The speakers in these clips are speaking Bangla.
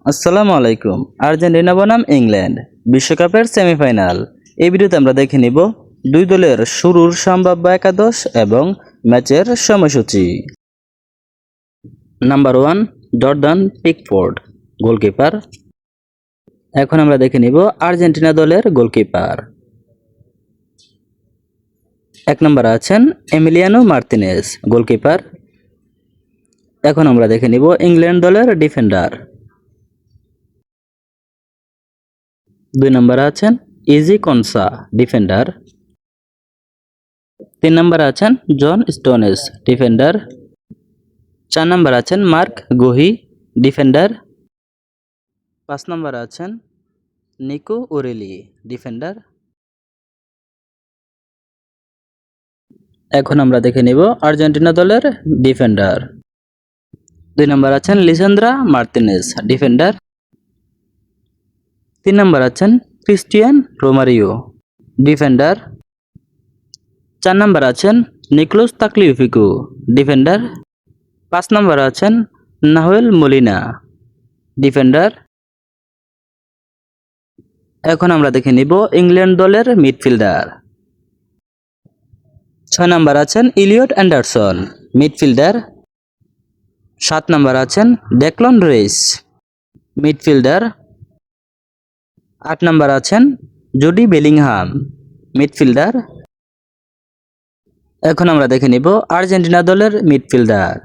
আসসালামু আলাইকুম। আর্জেন্টিনা বনাম ইংল্যান্ড বিশ্বকাপের সেমিফাইনাল। এই ভিডিওতে আমরা দেখে নিব দুই দলের শুরুর সম্ভাব্য একাদশ এবং ম্যাচের সময়সূচি। Number 1 Jordan Pickford, goalkeeper. এখন আমরা দেখে নিব আর্জেন্টিনা দলের গোলকিপার। 1 নম্বরে আছেন এমিলিয়ানো মার্তিনেজ, গোলকিপার। এখন আমরা দেখে নিব ইংল্যান্ড দলের ডিফেন্ডার। 2 নম্বরে আছেন ইজি কনসা, ডিফেন্ডার। 3 নম্বরে আছেন জন স্টোনেস, ডিফেন্ডার। 4 নম্বরে আছেন মার্ক গুহি, ডিফেন্ডার। 5 নম্বরে আছেন নিকো ওরেলি, ডিফেন্ডার। এখন আমরা দেখে নিব আর্জেন্টিনা দলের ডিফেন্ডার। 2 নম্বর আছেন লিসান্দ্রা মার্তিনেজ, ডিফেন্ডার। 3 নম্বর আছেন ক্রিস্টিয়ান রোমারিও, ডিফেন্ডার। 4 নম্বর আছেন নিকোলাস তাকলিউফিকো, ডিফেন্ডার। 5 নম্বর আছেন নাহুয়েল মলিনা, ডিফেন্ডার। এখন আমরা দেখে নিব ইংল্যান্ড দলের মিডফিল্ডার। 6 নম্বর আছেন ইলিয়ট অ্যান্ডারসন, মিডফিল্ডার। 7 নম্বর আছেন ডেক্লান রাইস, মিডফিল্ডার। 8 নম্বর আছেন জুডি বেলিংহাম, মিডফিল্ডার। এখন আমরা দেখে নিব আর্জেন্টিনা দলের মিডফিল্ডার।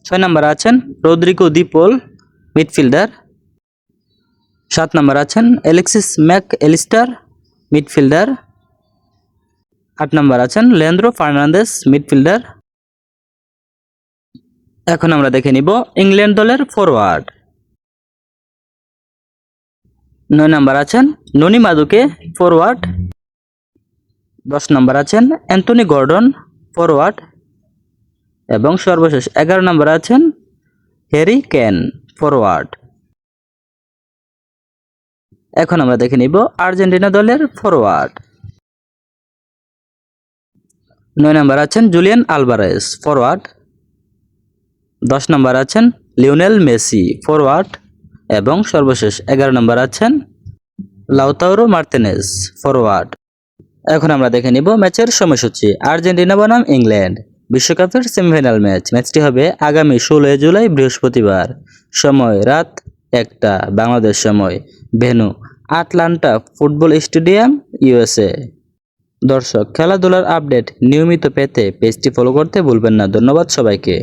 6 নম্বর আছেন রদ্রিগো দি পল, মিডফিল্ডার। 7 নম্বর আছেন অ্যালেক্সিস ম্যাক এলিস্টার, মিডফিল্ডার। 8 নম্বর আছেন লেন্দ্রো ফার্নান্দেস, মিডফিল্ডার। এখন আমরা দেখে নিব ইংল্যান্ড দলের ফরওয়ার্ড। 9 নম্বর আছেন ননি মাদুকে, ফরওয়ার্ড। 10 নম্বর আছেন অ্যান্থনি গর্ডন, ফরওয়ার্ড। এবং সর্বশেষ 11 নম্বর আছেন হ্যারি কেন, ফরওয়ার্ড। এখন আমরা দেখে নিব আর্জেন্টিনা দলের ফরওয়ার্ড। 9 নম্বর আছেন জুলিয়ান আলভারেজ, ফরওয়ার্ড। 10 নম্বর আছেন লিওনেল মেসি, ফরওয়ার্ড। এবং সর্বশেষ 11 নম্বর আছেন লাউতাউরো মার্তিনেজ, ফরওয়ার্ড। এখন আমরা দেখে নিব ম্যাচের সময়সূচি। আর্জেন্টিনা বনাম ইংল্যান্ড বিশ্বকাপের সেমিফাইনাল ম্যাচটি হবে আগামী 16 জুলাই বৃহস্পতিবার। সময় রাত 1টা বাংলাদেশ সময়। Venue Atlanta football stadium, USA। দর্শক, খেলাধুলার আপডেট নিয়মিত পেতে পেজটি ফলো করতে ভুলবেন না। ধন্যবাদ সবাইকে।